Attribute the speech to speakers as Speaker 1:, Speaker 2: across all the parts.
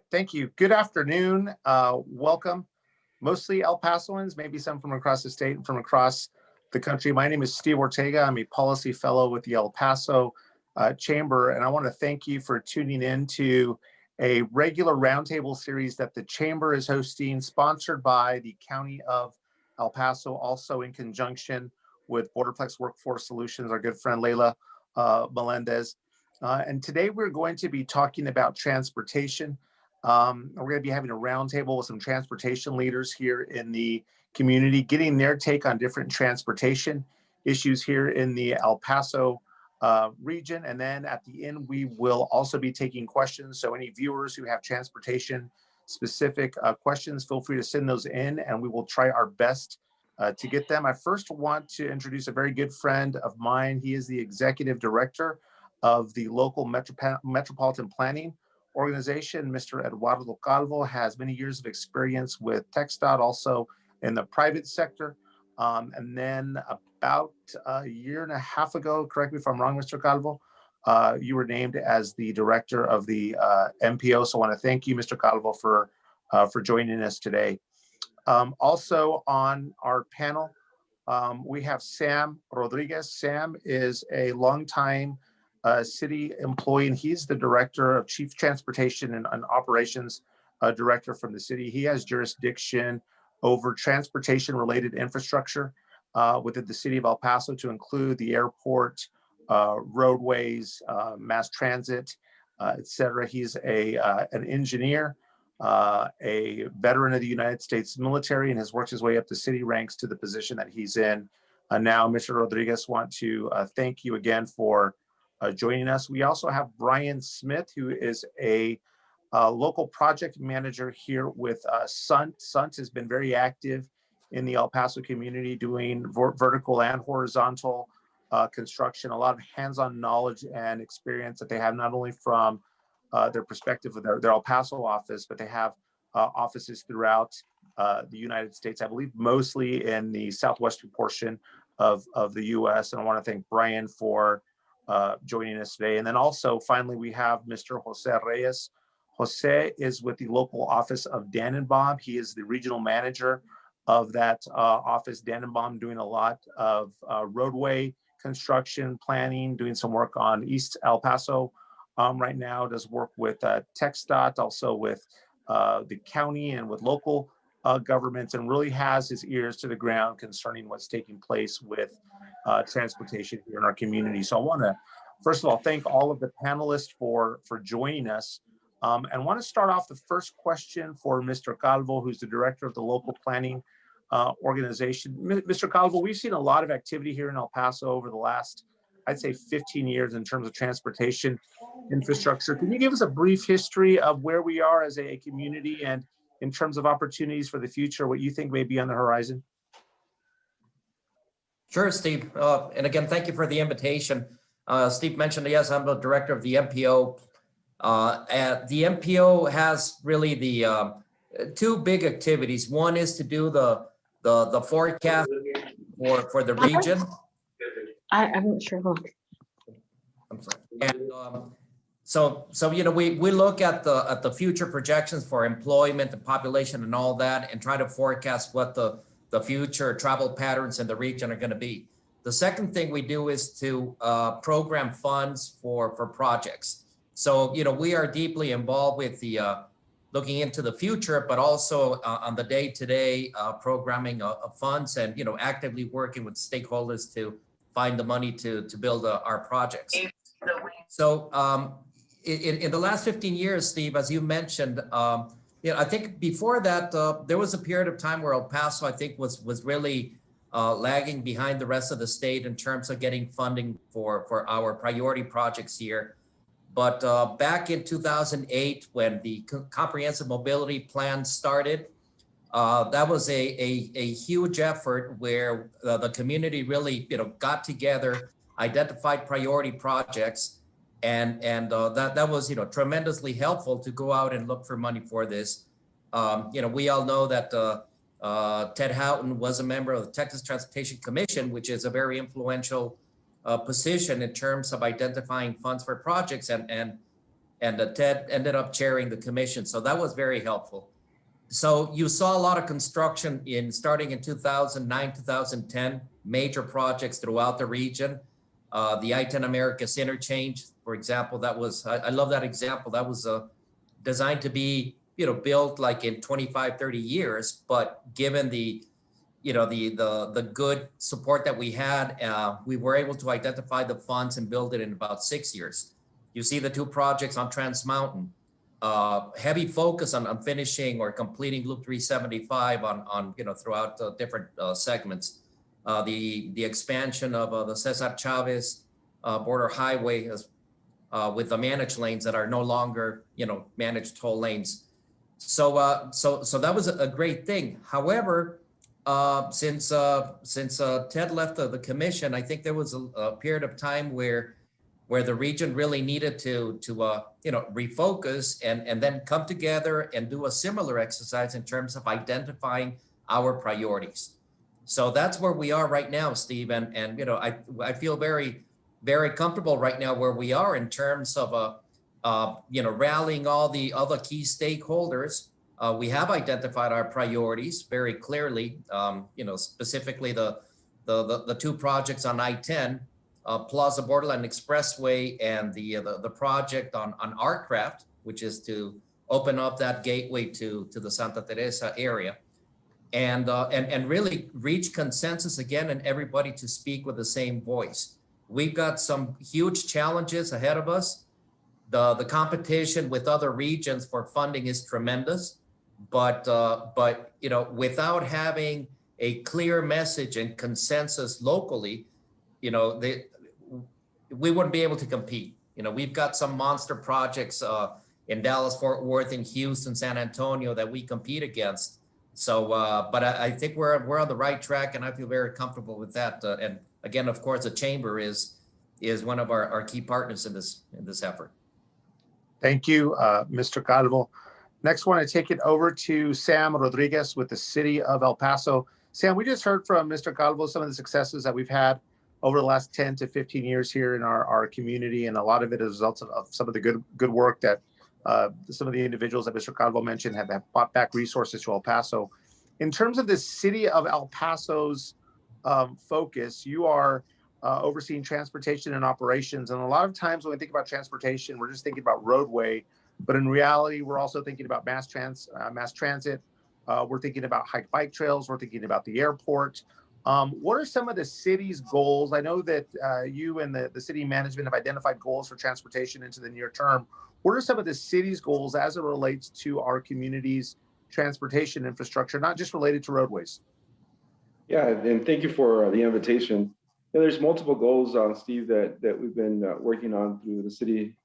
Speaker 1: Thank you. Good afternoon. Welcome. Mostly El Pasoans, maybe some from across the state and from across the country. My name is Steve Ortega. I'm a policy fellow with the El Paso Chamber, and I want to thank you for tuning in to a regular roundtable series that the Chamber is hosting, sponsored by the County of El Paso, also in conjunction with Borderplex Workforce Solutions, our good friend Leila Melendez. And today we're going to be talking about transportation. We're going to be having a roundtable with some transportation leaders here in the community, getting their take on different transportation issues here in the El Paso region. And then at the end, we will also be taking questions. So any viewers who have transportation specific questions, feel free to send those in and we will try our best to get them. I first want to introduce a very good friend of mine. He is the executive director of the local Metropolitan Planning Organization. Mr. Eduardo Calvo has many years of experience with TxDOT, also in the private sector. And then about a year and a half ago, correct me if I'm wrong, Mr. Calvo, you were named as the director of the MPO. So I want to thank you, Mr. Calvo, for joining us today. Also on our panel, we have Sam Rodriguez. Sam is a longtime city employee, and he's the director of Chief Transportation and Operations Director from the city. He has jurisdiction over transportation-related infrastructure within the city of El Paso, to include the airport, roadways, mass transit, etc. He's an engineer, a veteran of the United States military, and has worked his way up the city ranks to the position that he's in now. Mr. Rodriguez, want to thank you again for joining us. We also have Brian Smith, who is a local project manager here with Sundt. Sundt has been very active in the El Paso community, doing vertical and horizontal construction, a lot of hands-on knowledge and experience that they have, not only from their perspective of their El Paso office, but they have offices throughout the United States, I believe mostly in the southwestern portion of the US. And I want to thank Brian for joining us today. And then also, finally, we have Mr. Jose Reyes. Jose is with the local office of Dannenbaum. He is the regional manager of that office. Dannenbaum doing a lot of roadway construction, planning, doing some work on East El Paso right now, does work with TxDOT, also with the county and with local governments, and really has his ears to the ground concerning what's taking place with transportation here in our community. So I want to, first of all, thank all of the panelists for joining us. And want to start off the first question for Mr. Calvo, who's the director of the local planning organization. Mr. Calvo, we've seen a lot of activity here in El Paso over the last, I'd say, 15 years in terms of transportation infrastructure. Can you give us a brief history of where we are as a community, and in terms of opportunities for the future, what you think may be on the horizon?
Speaker 2: Sure, Steve. And again, thank you for the invitation. Steve mentioned, yes, I'm the director of the MPO. The MPO has really the two big activities. One is to do the forecast for the region.
Speaker 3: I'm not sure.
Speaker 2: I'm sorry. And so you know, we look at the future projections for employment and population and all that, and try to forecast what the future travel patterns in the region are going to be. The second thing we do is to program funds for projects. So, you know, we are deeply involved with the looking into the future, but also on the day-to-day programming of funds, and, you know, actively working with stakeholders to find the money to build our projects. So in the last 15 years, Steve, as you mentioned, you know, I think before that, there was a period of time where El Paso, I think, was really lagging behind the rest of the state in terms of getting funding for our priority projects here. But back in 2008, when the Comprehensive Mobility Plan started, that was a huge effort where the community really, you know, got together, identified priority projects, and that was, you know, tremendously helpful to go out and look for money for this. You know, we all know that Ted Houghton was a member of the Texas Transportation Commission, which is a very influential position in terms of identifying funds for projects, and and Ted ended up chairing the commission. So that was very helpful. So you saw a lot of construction starting in 2009, 2010, major projects throughout the region. The I-10 Americas interchange, for example, that was, I love that example. That was designed to be, built like in 25, 30 years, but given the good support that we had, we were able to identify the funds and build it in about 6 years. You see the two projects on Trans Mountain, heavy focus on finishing or completing Loop 375 on throughout different segments. The expansion of the Cesar Chavez border highway with the managed lanes that are no longer managed toll lanes. So that was a great thing. However, since Ted left the commission, I think there was a period of time where the region really needed to refocus and then come together and do a similar exercise in terms of identifying our priorities. So that's where we are right now, Steve, and I feel very, very comfortable right now where we are in terms of rallying all the other key stakeholders. We have identified our priorities very clearly, specifically the two projects on I-10, Plaza Borderland Expressway, and the project on Artcraft, which is to open up that gateway to the Santa Teresa area, and really reach consensus again and everybody to speak with the same voice. We've got some huge challenges ahead of us. The competition with other regions for funding is tremendous, but without having a clear message and consensus locally, we wouldn't be able to compete. We've got some monster projects in Dallas, Fort Worth, in Houston, San Antonio that we compete against. So, but I think we're on the right track, and I feel very comfortable with that. And again, of course, the chamber is one of our key partners in this effort.
Speaker 1: Thank you, Mr. Calvo. Next, I want to take it over to Sam Rodriguez with the City of El Paso. Sam, we just heard from Mr. Calvo some of the successes that we've had over the last 10 to 15 years here in our community, and a lot of it is results of some of the good work that some of the individuals that Mr. Calvo mentioned have brought back resources to El Paso. In terms of the City of El Paso's focus, you are overseeing transportation and operations. And a lot of times when we think about transportation, we're just thinking about roadway, but in reality, we're also thinking about mass transit. We're thinking about hike bike trails. We're thinking about the airport. What are some of the city's goals? I know that you and the city management have identified goals for transportation into the near term. What are some of the city's goals as it relates to our community's transportation infrastructure, not just related to roadways?
Speaker 4: Yeah, and thank you for the invitation. There's multiple goals, Steve, that we've been working on through the City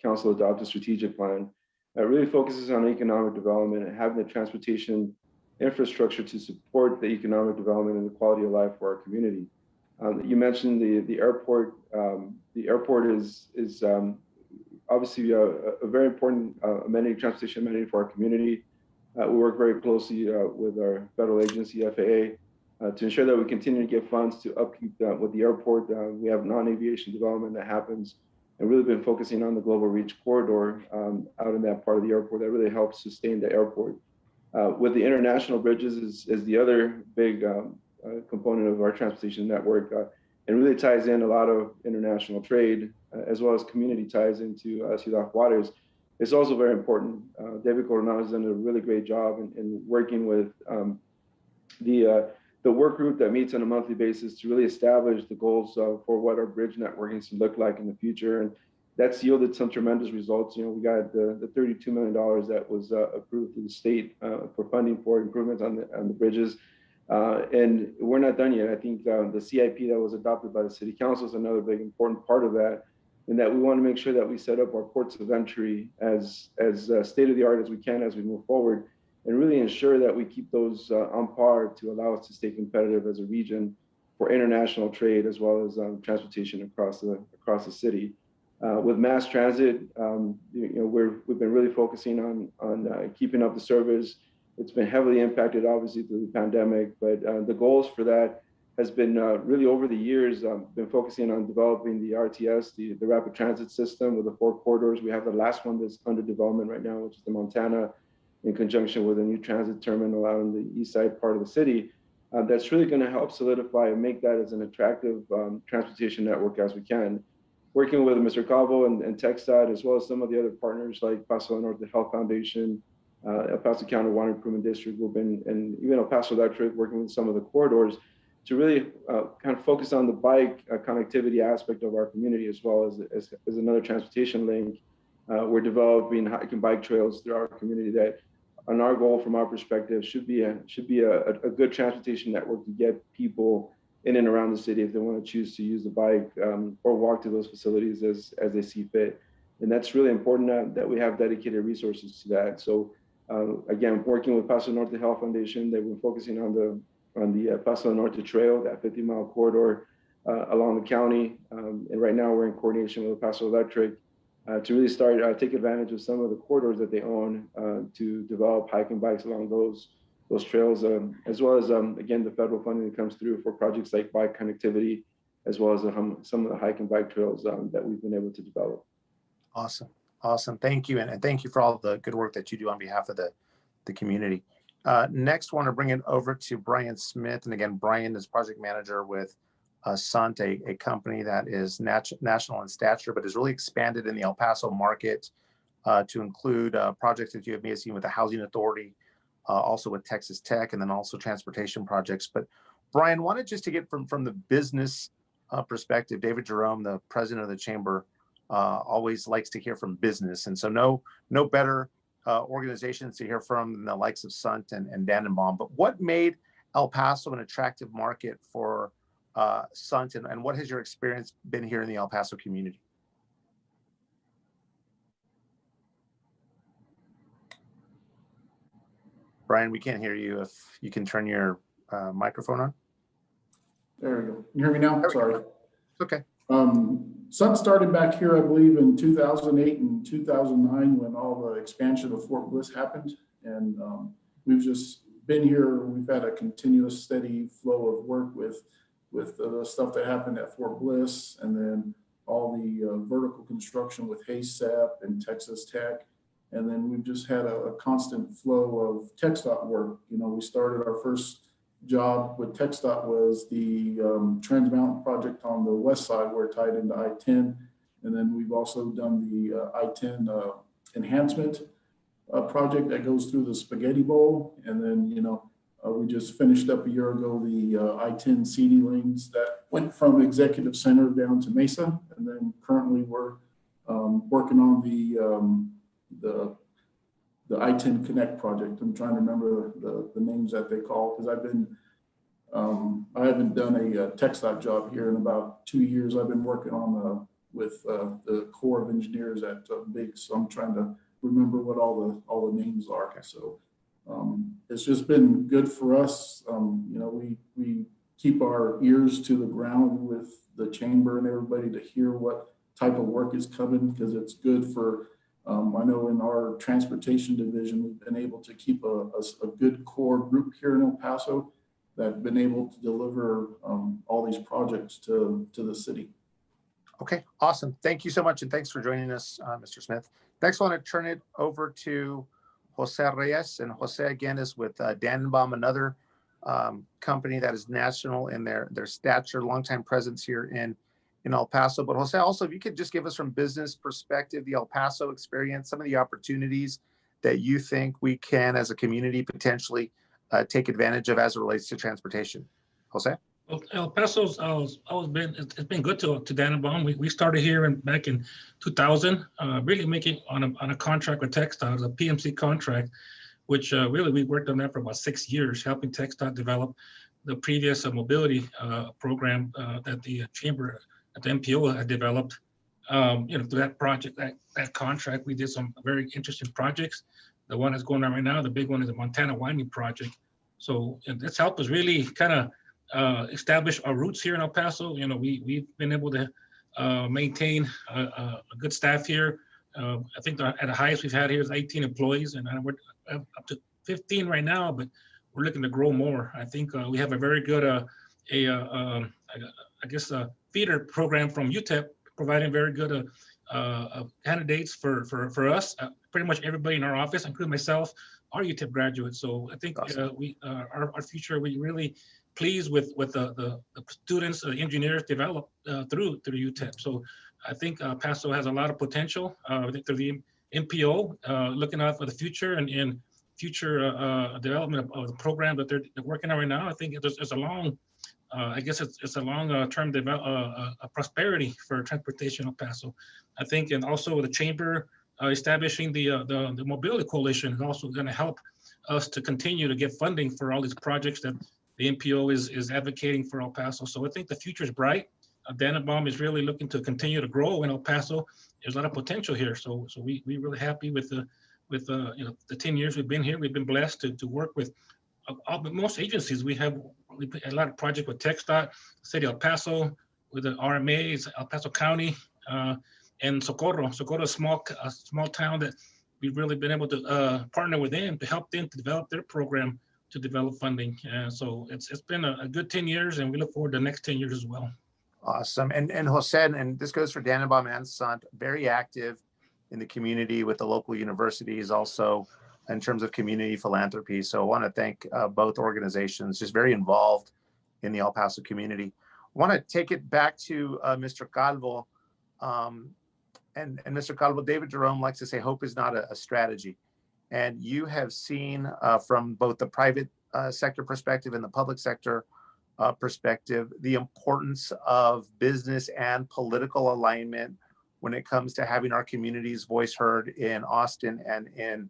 Speaker 4: Council adopted strategic plan. That really focuses on economic development and having the transportation infrastructure to support the economic development and the quality of life for our community. You mentioned the airport. The airport is obviously a very important transportation amenity for our community. We work very closely with our federal agency, FAA, to ensure that we continue to get funds to upkeep with the airport. We have non-aviation development that happens, and really been focusing on the Global Reach corridor out in that part of the airport that really helps sustain the airport. With the international bridges is the other big component of our transportation network. It really ties in a lot of international trade, as well as community ties into Ciudad Juarez. It's also very important. David Coronado has done a really great job in working with the work group that meets on a monthly basis to really establish the goals for what our bridge networking should look like in the future. And that's yielded some tremendous results. We got the $32 million that was approved through the state for funding for improvements on the bridges. And we're not done yet. I think the CIP that was adopted by the City Council is another big important part of that, in that we want to make sure that we set up our ports of entry as state of the art as we can as we move forward, and really ensure that we keep those on par to allow us to stay competitive as a region for international trade, as well as transportation across the city. With mass transit, we've been really focusing on keeping up the service. It's been heavily impacted, obviously, through the pandemic, but the goals for that has been really over the years, been focusing on developing the RTS, the rapid transit system with the 4 corridors. We have the last one that's under development right now, which is the Montana, in conjunction with a new transit terminal out in the east side part of the city. That's really going to help solidify and make that as an attractive transportation network as we can. Working with Mr. Calvo and TxDOT, as well as some of the other partners like Paso Norte Health Foundation, El Paso County Water Improvement District, and even El Paso Electric, working with some of the corridors to really kind of focus on the bike connectivity aspect of our community, as well as another transportation link. We're developing hike and bike trails through our community that, on our goal from our perspective, should be a good transportation network to get people in and around the city if they want to choose to use the bike or walk to those facilities as they see fit. And that's really important that we have dedicated resources to that. So again, working with Paso Norte Health Foundation, they've been focusing on the Paso Norte Trail, that 50-mile corridor along the county. And right now we're in coordination with Paso Electric to really start take advantage of some of the corridors that they own to develop hike and bikes along those trails, as well as, again, the federal funding that comes through for projects like bike connectivity, as well as some of the hike and bike trails that we've been able to develop.
Speaker 1: Awesome. Awesome. Thank you. And thank you for all the good work that you do on behalf of the community. Next, I want to bring it over to Brian Smith. And again, Brian is project manager with Sundt, a company that is national in stature, but has really expanded in the El Paso market to include projects that you may have seen with the Housing Authority, also with Texas Tech, and then also transportation projects. But Brian, wanted just to get from the business perspective. David Jerome, the president of the chamber, always likes to hear from business. And so no better organizations to hear from than the likes of Sundt and Dannenbaum. But what made El Paso an attractive market for Sundt, and what has your experience been here in the El Paso community? Brian, we can't hear you. If you can turn your microphone on.
Speaker 5: There we go. You hear me now? Sorry.
Speaker 1: Okay.
Speaker 5: Sundt started back here, I believe, in 2008 and 2009 when all the expansion of Fort Bliss happened. And we've just been here. We've had a continuous steady flow of work with the stuff that happened at Fort Bliss, and then all the vertical construction with HACEP and Texas Tech. And then we've just had a constant flow of TxDOT work. You know, we started our first job with TxDOT was the Trans Mountain project on the west side, where it tied into I-10. And then we've also done the I-10 enhancement project that goes through the Spaghetti Bowl. And then, you know, we just finished up a year ago the I-10 CD lanes that went from Executive Center down to Mesa. And then currently we're working on the I-10 Connect project. I'm trying to remember the names that they call, because I haven't done a TxDOT job here in about 2 years. I've been working on with the Corps of Engineers at Big, so I'm trying to remember what all the names are. So it's just been good for us. You know, we keep our ears to the ground with the chamber and everybody to hear what type of work is coming, because it's good for. I know in our transportation division, we've been able to keep a good core group here in El Paso that have been able to deliver all these projects to the city.
Speaker 1: Okay, awesome. Thank you so much. And thanks for joining us, Mr. Smith. Next, I want to turn it over to Jose Reyes. And Jose, again, is with Dannenbaum, another company that is national in their stature, longtime presence here in El Paso. But Jose, also, if you could just give us from business perspective, the El Paso experience, some of the opportunities that you think we can, as a community, potentially take advantage of as it relates to transportation. Jose?
Speaker 6: Well, El Paso's it's been good to Dannenbaum. We started here back in 2000, really making on a contract with TxDOT, a PMC contract, which really we worked on that for about 6 years, helping TxDOT develop the previous mobility program that the chamber at the MPO had developed. You know, through that project, that contract, we did some very interesting projects. The one that's going on right now, the big one, is the Montana Winding project. So it's helped us really kind of establish our roots here in El Paso. You know, we've been able to maintain a good staff here. I think at the highest we've had here is 18 employees, and we're up to 15 right now, but we're looking to grow more. I think we have a very good I guess, a feeder program from UTEP, providing very good candidates for us. Pretty much everybody in our office, including myself, are UTEP graduates. So I think
Speaker 1: Awesome.
Speaker 6: our future, we really pleased with the students, the engineers developed through UTEP. So I think Paso has a lot of potential. I think through the MPO, looking out for the future and future development of the program that they're working on right now. I think there's a long, I guess it's a long-term prosperity for transportation of Paso. I think, and also the chamber establishing the mobility coalition is also going to help us to continue to get funding for all these projects that the MPO is advocating for El Paso. So I think the future is bright. Dannenbaum is really looking to continue to grow in El Paso. There's a lot of potential here. So we're really happy with the 10 years we've been here. We've been blessed to work with most agencies. We have a lot of projects with TxDOT, City of El Paso, with the RMAs, El Paso County, and Socorro. Socorro, a small town that we've really been able to partner with them to help them to develop their program to develop funding. So it's been a good 10 years, and we look forward to the next 10 years as well.
Speaker 1: Awesome. And Jose, and this goes for Dannenbaum and Sundt, very active in the community with the local universities, also in terms of community philanthropy. So I want to thank both organizations, just very involved in the El Paso community. I want to take it back to Mr. Calvo. And Mr. Calvo, David Jerome likes to say, hope is not a strategy. And you have seen from both the private sector perspective and the public sector perspective, the importance of business and political alignment when it comes to having our community's voice heard in Austin and in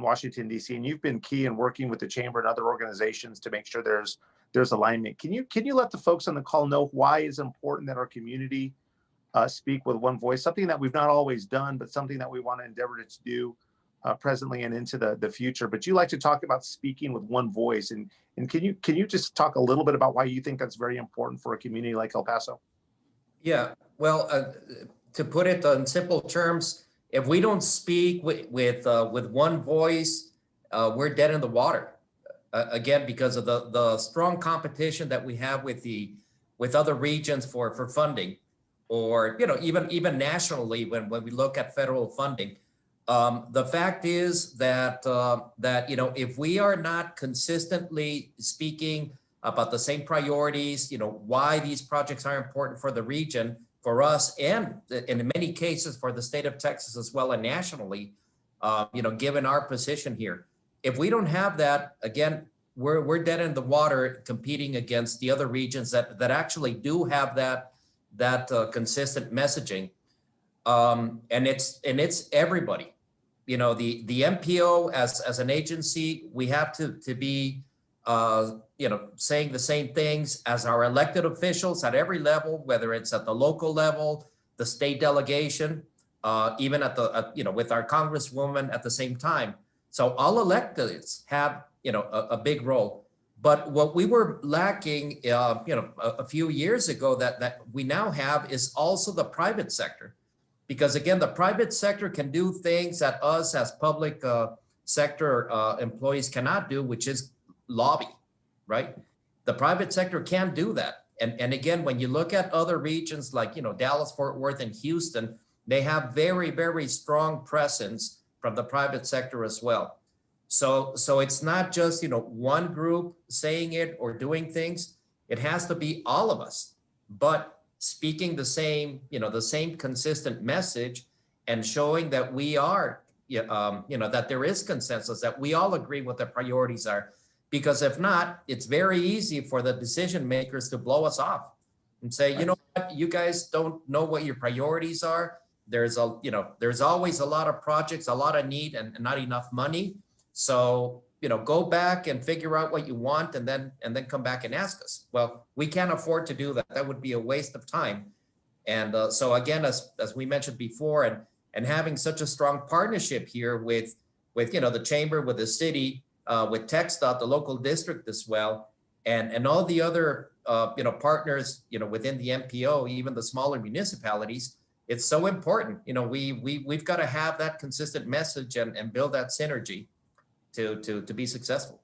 Speaker 1: Washington, D.C. And you've been key in working with the chamber and other organizations to make sure there's alignment. Can you let the folks on the call know why it's important that our community speak with one voice, something that we've not always done, but something that we want to endeavor to do presently and into the future? But you like to talk about speaking with one voice, and can you just talk a little bit about why you think that's very important for a community like El Paso?
Speaker 2: Yeah, well, to put it in simple terms, if we don't speak with one voice, we're dead in the water. Again, because of the strong competition that we have with other regions for funding, or even nationally when we look at federal funding. The fact is that if we are not consistently speaking about the same priorities, why these projects are important for the region, for us, and in many cases for the state of Texas as well, and nationally, given our position here, if we don't have that, again, we're dead in the water competing against the other regions that actually do have that consistent messaging, and it's everybody. The MPO as an agency, we have to be saying the same things as our elected officials at every level, whether it's at the local level, the state delegation, even with our congresswoman at the same time. So all electeds have a big role. But what we were lacking, a few years ago that we now have is also the private sector. Because again, the private sector can do things that us as public sector employees cannot do, which is lobby, right? The private sector can do that. And again, when you look at other regions like, Dallas, Fort Worth, and Houston, they have very, very strong presence from the private sector as well. So it's not just, one group saying it or doing things. It has to be all of us, but speaking the same consistent message and showing that we are, that there is consensus, that we all agree what the priorities are. Because if not, it's very easy for the decision makers to blow us off and say, you know what, you guys don't know what your priorities are. There's always a lot of projects, a lot of need, and not enough money. So, go back and figure out what you want and then come back and ask us. Well, we can't afford to do that. That would be a waste of time. And so again, as we mentioned before, and having such a strong partnership here with the chamber, with the city, with TxDOT, the local district as well, and all the other partners, within the MPO, even the smaller municipalities, it's so important. We've got to have that consistent message and build that synergy to be successful.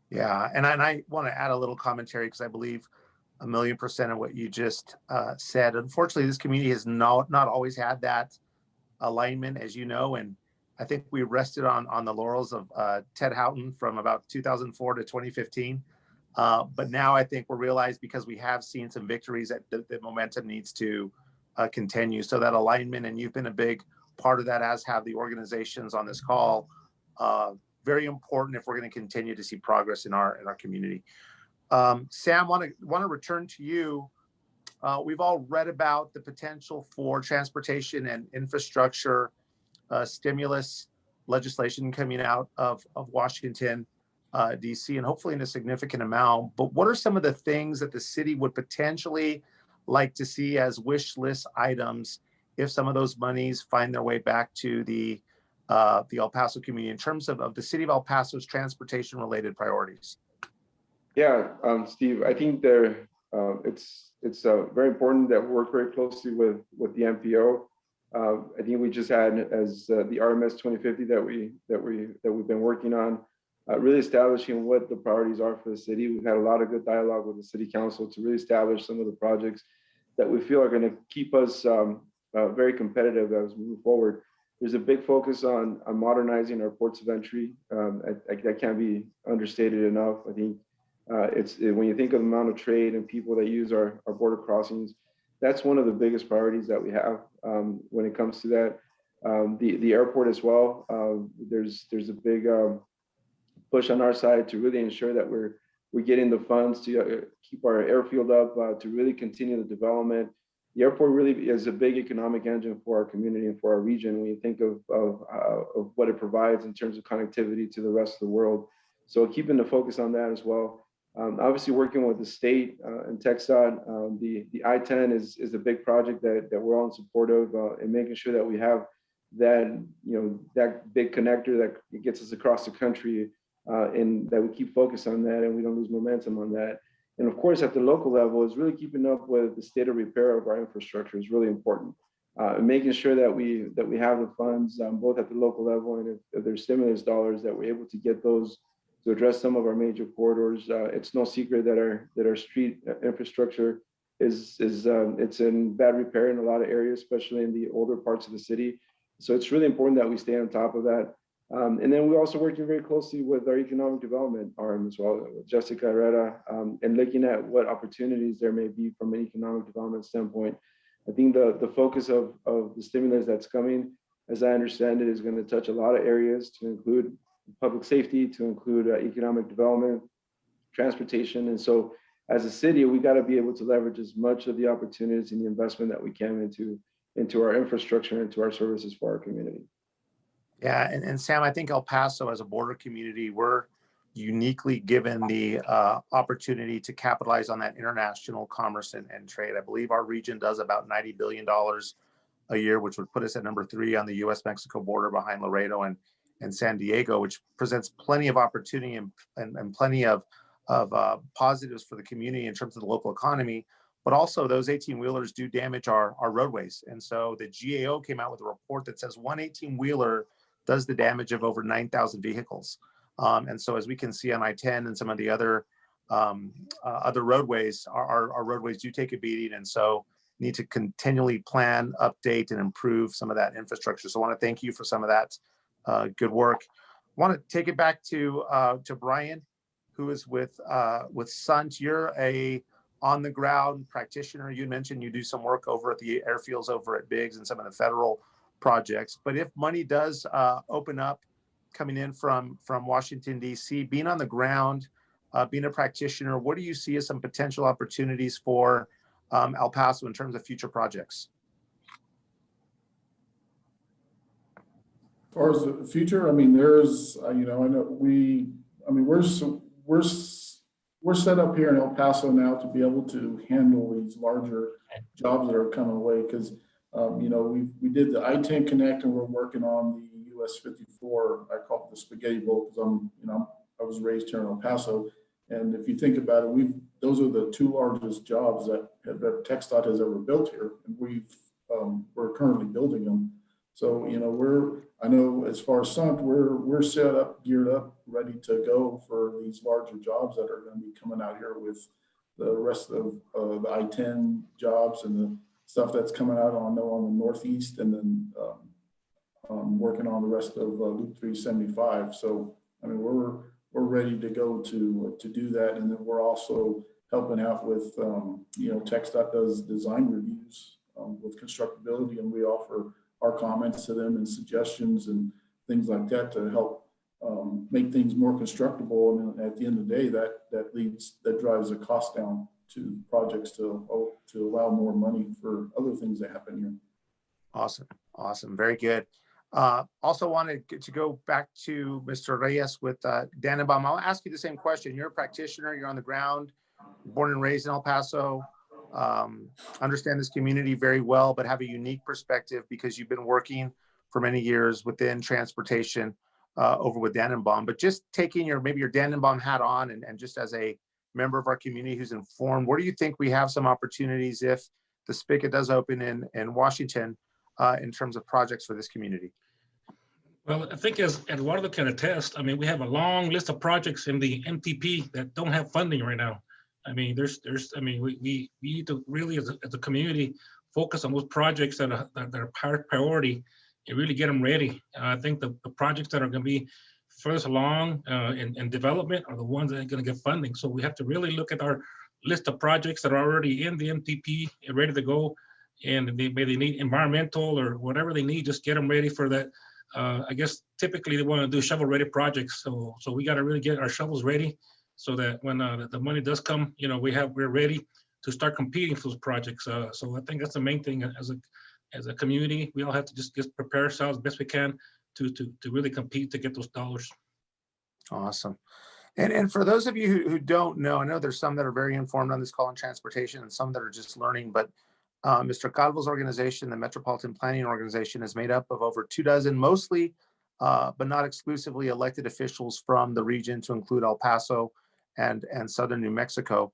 Speaker 1: Yeah, and I want to add a little commentary because I believe 1,000,000% of what you just said. Unfortunately, this community has not always had that alignment, as you know, and I think we rested on the laurels of Ted Houghton from about 2004 to 2015. But now I think we're realized, because we have seen some victories, that the momentum needs to continue. So that alignment, and you've been a big part of that, as have the organizations on this call. Very important if we're going to continue to see progress in our community. Sam, want to return to you. We've all read about the potential for transportation and infrastructure stimulus legislation coming out of Washington, D.C., and hopefully in a significant amount. But what are some of the things that the city would potentially like to see as wish list items if some of those monies find their way back to the El Paso community, in terms of the city of El Paso's transportation related priorities?
Speaker 4: Yeah, Steve, I think it's very important that we work very closely with the MPO. I think we just had, as the RMS 2050 that we've been working on, really establishing what the priorities are for the city. We've had a lot of good dialogue with the city council to really establish some of the projects that we feel are going to keep us very competitive as we move forward. There's a big focus on modernizing our ports of entry. That can't be understated enough. I think when you think of the amount of trade and people that use our border crossings, that's one of the biggest priorities that we have when it comes to that. The airport as well. There's a big push on our side to really ensure that we're getting the funds to keep our airfield up, to really continue the development. The airport really is a big economic engine for our community and for our region when you think of what it provides in terms of connectivity to the rest of the world. So keeping the focus on that as well. Obviously, working with the state and TxDOT, the I-10 is a big project that we're all in support of, and making sure that we have that big connector that gets us across the country, and that we keep focused on that and we don't lose momentum on that. And of course, at the local level, is really keeping up with the state of repair of our infrastructure is really important. Making sure that we have the funds both at the local level, and if there's stimulus dollars, that we're able to get those to address some of our major corridors. It's no secret that our street infrastructure it's in bad repair in a lot of areas, especially in the older parts of the city. So it's really important that we stay on top of that. And then we're also working very closely with our economic development arm as well, with Jessica Herrera, and looking at what opportunities there may be from an economic development standpoint. I think the focus of the stimulus that's coming, as I understand it, is going to touch a lot of areas, to include public safety, to include economic development, transportation. And so as a city, we got to be able to leverage as much of the opportunities and the investment that we can into our infrastructure and into our services for our community.
Speaker 1: Yeah, and Sam, I think El Paso, as a border community, we're uniquely given the opportunity to capitalize on that international commerce and trade. I believe our region does about $90 billion a year, which would put us at number 3 on the U.S.-Mexico border, behind Laredo and San Diego, which presents plenty of opportunity and plenty of positives for the community in terms of the local economy. But also, those 18-wheelers do damage our roadways. And so the GAO came out with a report that says one 18-wheeler does the damage of over 9,000 vehicles. And so, as we can see on I-10 and some of the other roadways, our roadways do take a beating. And so need to continually plan, update, and improve some of that infrastructure. So I want to thank you for some of that good work. I want to take it back to Brian, who is with Sundt. You're a on-the-ground practitioner. You mentioned you do some work over at the airfields over at Biggs and some of the federal projects. But if money does open up coming in from Washington, D.C., being on the ground, being a practitioner, what do you see as some potential opportunities for El Paso in terms of future projects?
Speaker 5: As far as the future, I mean, there's, I know we're set up here in El Paso now to be able to handle these larger jobs that are coming away, because we did the I-10 Connect, and we're working on the US 54. I call it the spaghetti bowl, because I was raised here in El Paso, and if you think about it, those are the 2 largest jobs that TxDOT has ever built here, and we're currently building them. So I know as far as Sundt, we're set up, geared up, ready to go for these larger jobs that are going to be coming out here with the rest of the I-10 jobs and the stuff that's coming out on the northeast, and then working on the rest of Loop 375. So I mean, we're ready to go to do that, and then we're also helping out with TxDOT does design reviews with constructability, and we offer our comments to them and suggestions and things like that to help make things more constructible. And at the end of the day, that drives the cost down to projects to allow more money for other things that happen here.
Speaker 1: Awesome, very good. Also wanted to go back to Mr. Reyes with Dannenbaum. I'll ask you the same question. You're a practitioner, you're on the ground, born and raised in El Paso, understand this community very well, but have a unique perspective because you've been working for many years within transportation over with Dannenbaum. But just taking maybe your Dannenbaum hat on and just as a member of our community who's informed, where do you think we have some opportunities if the spigot does open in Washington in terms of projects for this community?
Speaker 6: Well, I think as Eduardo can attest, I mean, we have a long list of projects in the MTP that don't have funding right now. I mean, we need to really, as a community, focus on those projects that are priority and really get them ready. I think the projects that are going to be furthest along in development are the ones that are going to get funding. So we have to really look at our list of projects that are already in the MTP and ready to go, and they need environmental or whatever they need, just get them ready for that. I guess typically they want to do shovel-ready projects, so we got to really get our shovels ready so that when the money does come, we're ready to start competing for those projects. So I think that's the main thing as a community. We all have to just prepare ourselves best we can to really compete to get those dollars.
Speaker 1: Awesome. And for those of you who don't know, I know there's some that are very informed on this call on transportation and some that are just learning, but Mr. Calvo's organization, the Metropolitan Planning Organization, is made up of over 24, mostly, but not exclusively, elected officials from the region, to include El Paso and southern New Mexico.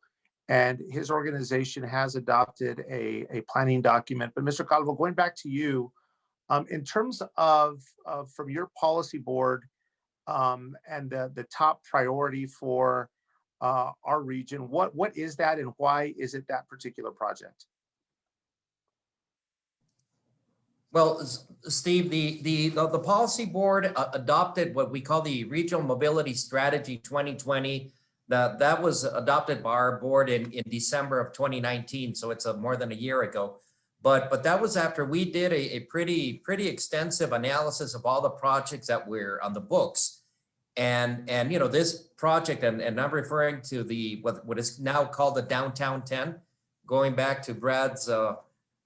Speaker 1: And his organization has adopted a planning document. But Mr. Calvo, going back to you, in terms of from your policy board and the top priority for our region, what is that, and why is it that particular project?
Speaker 2: Well, Steve, the policy board adopted what we call the Regional Mobility Strategy 2020. That was adopted by our board in December of 2019, so it's more than a year ago. But that was after we did a pretty extensive analysis of all the projects that were on the books, and this project, and I'm referring to what is now called the Downtown 10, going back to Brad's.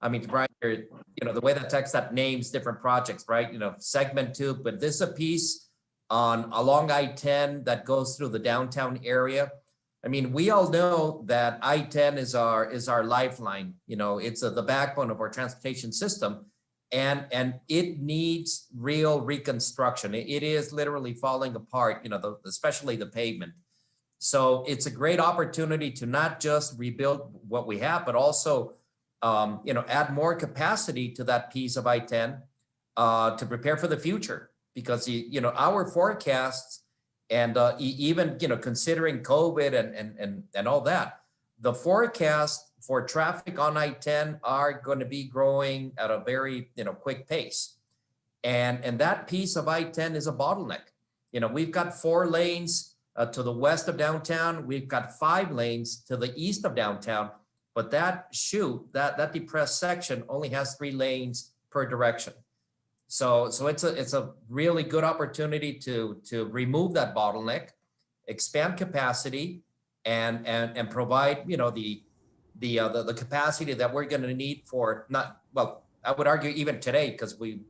Speaker 2: Brian, the way that TxDOT names different projects, right? Segment 2, but this is a piece along I-10 that goes through the downtown area. I mean, we all know that I-10 is our lifeline. It's the backbone of our transportation system, and it needs real reconstruction. It is literally falling apart. Especially the pavement. So it's a great opportunity to not just rebuild what we have, but also add more capacity to that piece of I-10 to prepare for the future, because our forecasts and even considering COVID and all that, the forecasts for traffic on I-10 are going to be growing at a very quick pace, and that piece of I-10 is a bottleneck. We've got 4 lanes to the west of downtown. We've got 5 lanes to the east of downtown. But that depressed section only has 3 lanes per direction. So it's a really good opportunity to remove that bottleneck, expand capacity, and provide the capacity that we're going to need for I would argue even today, because we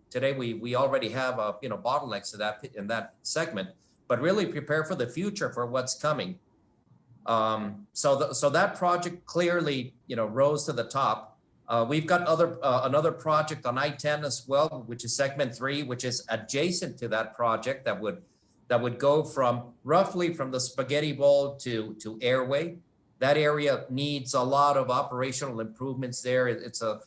Speaker 2: already have bottlenecks in that segment, but really prepare for the future for what's coming. So that project clearly, rose to the top. We've got another project on I-10 as well, which is segment 3, which is adjacent to that project that would go roughly from the Spaghetti Bowl to Airway. That area needs a lot of operational improvements there. It's a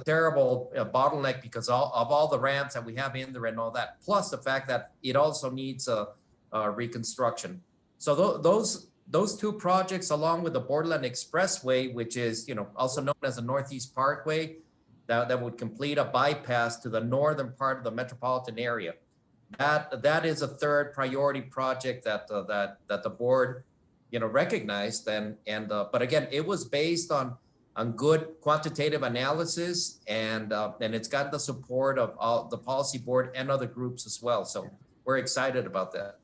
Speaker 2: terrible bottleneck because of all the ramps that we have in there and all that, plus the fact that it also needs a reconstruction. So those two projects, along with the Borderland Expressway, which is, also known as the Northeast Parkway, that would complete a bypass to the northern part of the metropolitan area. That is a third priority project that the board, recognized, but again, it was based on good quantitative analysis, and it's got the support of all the policy board and other groups as well. So we're excited about that.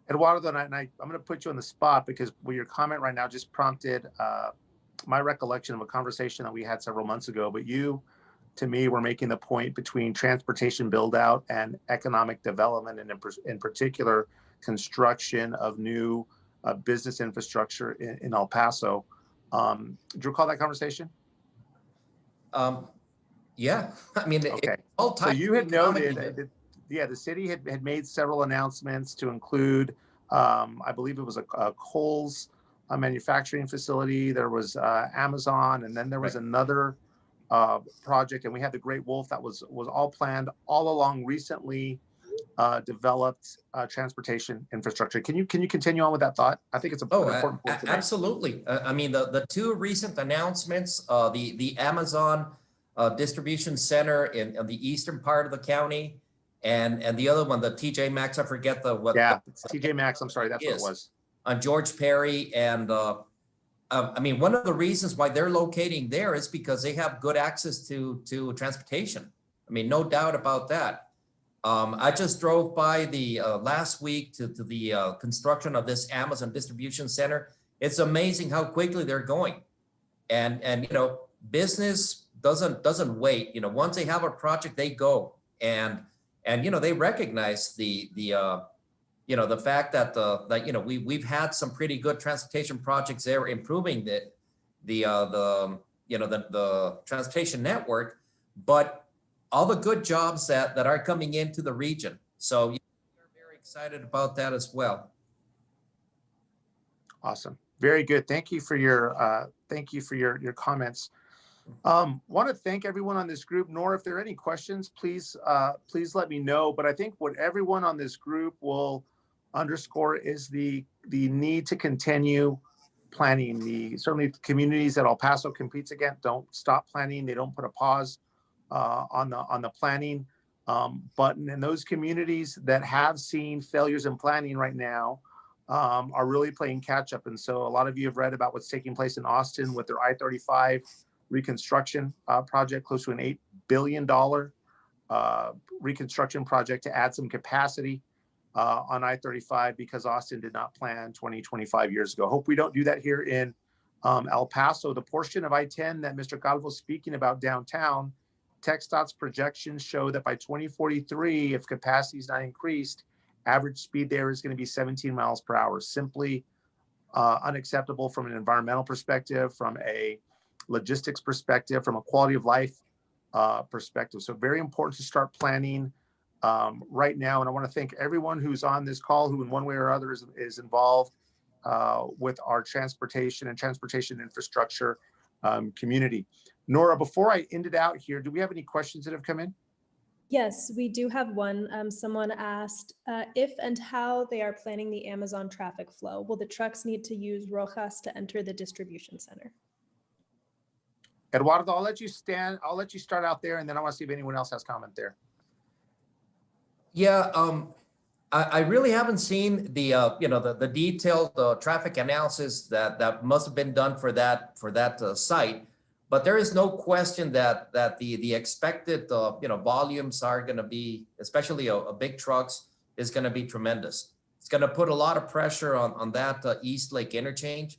Speaker 1: Eduardo, and I'm going to put you on the spot because your comment right now just prompted my recollection of a conversation that we had several months ago. But you, to me, were making the point between transportation build out and economic development, and in particular, construction of new business infrastructure in El Paso. Do you recall that conversation?
Speaker 2: Yeah, I mean,
Speaker 1: okay.
Speaker 2: All
Speaker 1: so you had noted, the city had made several announcements to include, I believe it was a Kohl's manufacturing facility. There was Amazon, and then there was another project, and we had the Great Wolf that was all planned all along recently developed transportation infrastructure. Can you continue on with that thought? I think it's an important point to make.
Speaker 2: Absolutely. I mean, the two recent announcements, the Amazon distribution center in the eastern part of the county, and the other one, the TJ Maxx, I forget what.
Speaker 1: Yeah, it's TJ Maxx. I'm sorry, that's what it was.
Speaker 2: On George Perry, and I mean, one of the reasons why they're locating there is because they have good access to transportation. I mean, no doubt about that. I just drove by the last week to the construction of this Amazon distribution center. It's amazing how quickly they're going, and business doesn't wait. Once they have a project, they go, and they recognize the fact that we've had some pretty good transportation projects there, improving the transportation network, but all the good jobs that are coming into the region. So we're very excited about that as well.
Speaker 1: Awesome. Very good. Thank you for your comments. Want to thank everyone on this group. Nora, if there are any questions, please let me know. But I think what everyone on this group will underscore is the need to continue planning. Certainly the communities that El Paso competes against don't stop planning. They don't put a pause on the planning button. And those communities that have seen failures in planning right now are really playing catch up. And so a lot of you have read about what's taking place in Austin with their I-35 reconstruction project, close to an $8 billion reconstruction project to add some capacity on I-35 because Austin did not plan 25 years ago. Hope we don't do that here in El Paso. The portion of I-10 that Mr. Calvo is speaking about downtown, TxDOT's projections show that by 2043, if capacity is not increased, average speed there is going to be 17 miles per hour. Simply unacceptable from an environmental perspective, from a logistics perspective, from a quality of life perspective. So very important to start planning right now. And I want to thank everyone who's on this call who in one way or other is involved with our transportation and transportation infrastructure community. Nora, before I end it out here, do we have any questions that have come in?
Speaker 7: Yes, we do have one. Someone asked if and how they are planning the Amazon traffic flow. Will the trucks need to use Rojas to enter the distribution center?
Speaker 1: Eduardo, I'll let you start out there, and then I want to see if anyone else has comment there.
Speaker 2: Yeah, I really haven't seen the detailed traffic analysis that must have been done for that site, but there is no question that the expected volumes are going to be, especially a big trucks, is going to be tremendous. It's going to put a lot of pressure on that East Lake interchange.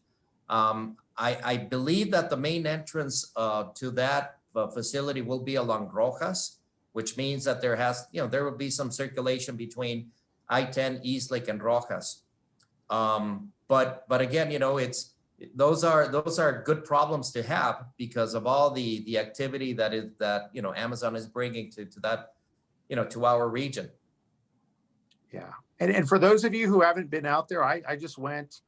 Speaker 2: I believe that the main entrance to that facility will be along Rojas, which means that there will be some circulation between I-10, East Lake, and Rojas. But again, those are good problems to have because of all the activity that Amazon is bringing to that to our region.
Speaker 1: Yeah, and for those of you who haven't been out there, I just went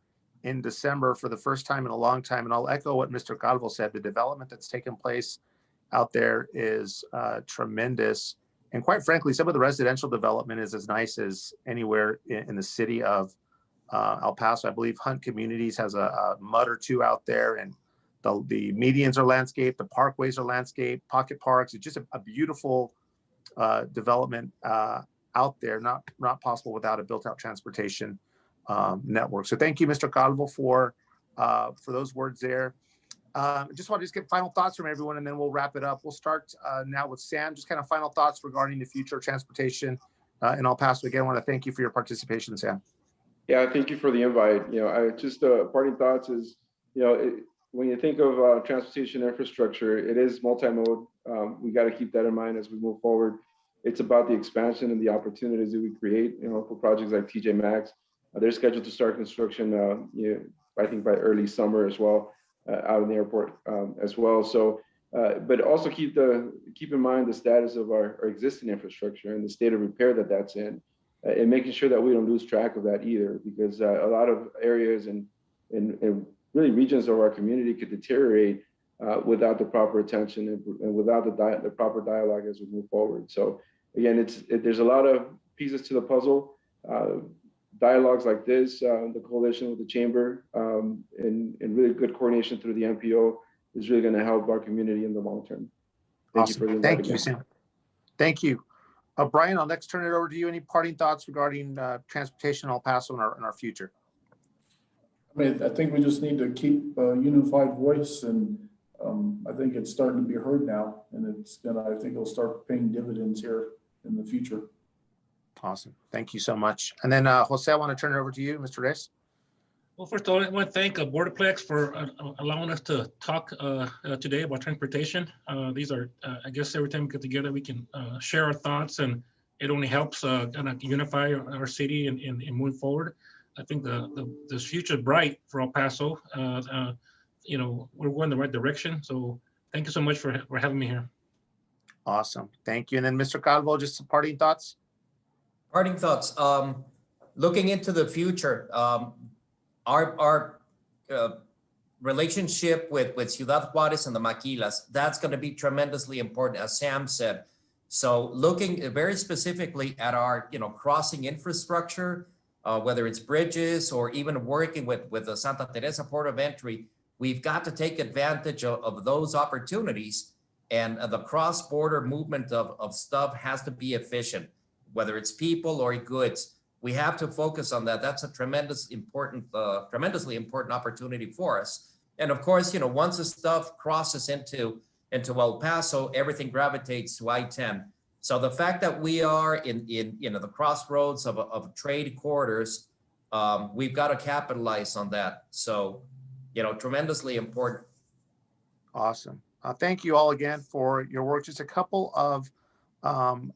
Speaker 1: in December for the first time in a long time, and I'll echo what Mr. Calvo said. The development that's taken place out there is tremendous. And quite frankly, some of the residential development is as nice as anywhere in the city of El Paso. I believe Hunt Communities has a mud or two out there, and the medians are landscaped, the parkways are landscaped, pocket parks. It's just a beautiful development out there, not possible without a built-out transportation network. So thank you, Mr. Calvo, for those words there. Just want to get final thoughts from everyone, and then we'll wrap it up. We'll start now with Sam. Just kind of final thoughts regarding the future of transportation in El Paso. Again, I want to thank you for your participation, Sam.
Speaker 4: Yeah, thank you for the invite. I just parting thoughts is, when you think of transportation infrastructure, it is multimode. We got to keep that in mind as we move forward. It's about the expansion and the opportunities that we create, for projects like TJ Maxx. They're scheduled to start construction, I think by early summer as well, out in the airport as well. So, but also keep in mind the status of our existing infrastructure and the state of repair that's in, and making sure that we don't lose track of that either, because a lot of areas and really regions of our community could deteriorate without the proper attention and without the proper dialogue as we move forward. So again, there's a lot of pieces to the puzzle. Dialogues like this, the coalition with the chamber, and really good coordination through the MPO is really going to help our community in the long term. Thank you for the invite.
Speaker 1: Thank you, Sam. Thank you. Brian, I'll next turn it over to you. Any parting thoughts regarding transportation in El Paso and our future?
Speaker 5: I mean, I think we just need to keep a unified voice, and I think it's starting to be heard now, and I think it'll start paying dividends here in the future.
Speaker 1: Awesome. Thank you so much. And then Jose, I want to turn it over to you, Mr. Reyes.
Speaker 6: Well, first of all, I want to thank Borderplex for allowing us to talk today about transportation. These are, I guess, every time we get together, we can share our thoughts, and it only helps kind of unify our city and move forward. I think the future is bright for El Paso. We're going the right direction. So thank you so much for having me here.
Speaker 1: Awesome. Thank you. And then Mr. Calvo, just some parting thoughts.
Speaker 2: Parting thoughts. Looking into the future, our relationship with Ciudad Juarez and the Maquilas, that's going to be tremendously important, as Sam said. So looking very specifically at our crossing infrastructure, whether it's bridges or even working with the Santa Teresa port of entry, we've got to take advantage of those opportunities, and the cross-border movement of stuff has to be efficient, whether it's people or goods. We have to focus on that. That's a tremendously important opportunity for us. And of course, once the stuff crosses into El Paso, everything gravitates to I-10. So the fact that we are in the crossroads of trade corridors, we've got to capitalize on that. So, tremendously important.
Speaker 1: Awesome. Thank you all again for your work. Just a couple of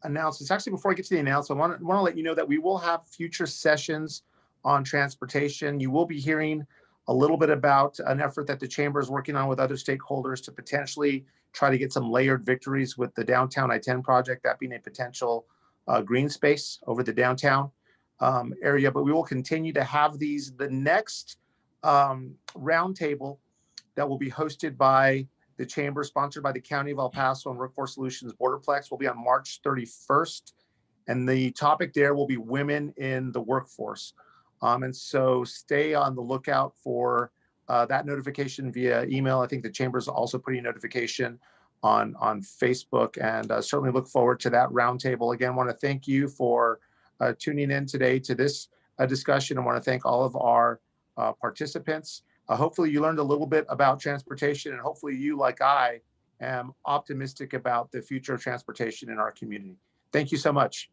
Speaker 1: announcements. Actually, before I get to the announcement, I want to let you know that we will have future sessions on transportation. You will be hearing a little bit about an effort that the chamber is working on with other stakeholders to potentially try to get some layered victories with the downtown I-10 project, that being a potential green space over the downtown area. But we will continue to have these. The next roundtable that will be hosted by the chamber, sponsored by the County of El Paso and Workforce Solutions Borderplex, will be on March 31st. And the topic there will be women in the workforce. And so stay on the lookout for that notification via email. I think the chamber is also putting a notification on Facebook, and certainly look forward to that roundtable. Again, want to thank you for tuning in today to this discussion. I want to thank all of our participants. Hopefully you learned a little bit about transportation, and hopefully you, like I, am optimistic about the future of transportation in our community. Thank you so much.